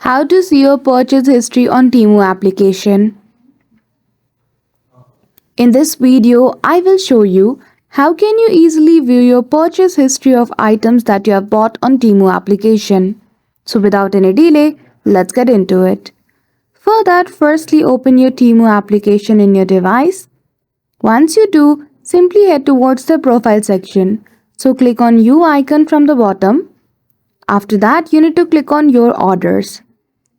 How to see your purchase history on Temu application. In this video, I will show you how can you easily view your purchase history of items that you have bought on Temu application. So without any delay, let's get into it. For that, firstly open your Temu application in your device. Once you do, simply head towards the profile section. So click on U icon from the bottom. After that, you need to click on your orders.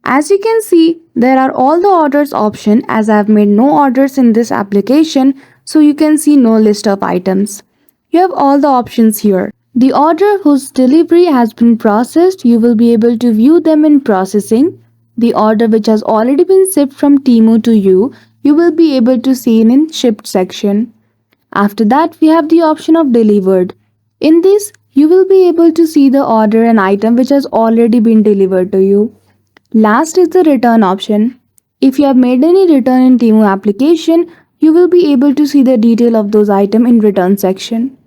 As you can see, there are all the orders option as I have made no orders in this application, so you can see no list of items. You have all the options here. The order whose delivery has been processed, you will be able to view them in processing. The order which has already been shipped from Temu to you will be able to see in shipped section. After that, we have the option of delivered. In this, you will be able to see the order and item which has already been delivered to you. Last is the return option. If you have made any return in Temu application, you will be able to see the detail of those items in return section.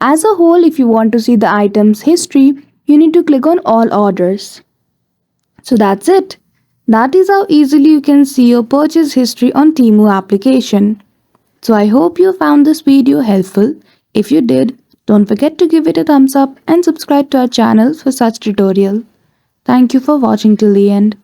As a whole, if you want to see the item's history, you need to click on all orders. So that's it. That is how easily you can see your purchase history on Temu application. So I hope you found this video helpful. If you did, don't forget to give it a thumbs up and subscribe to our channel for such tutorial. Thank you for watching till the end.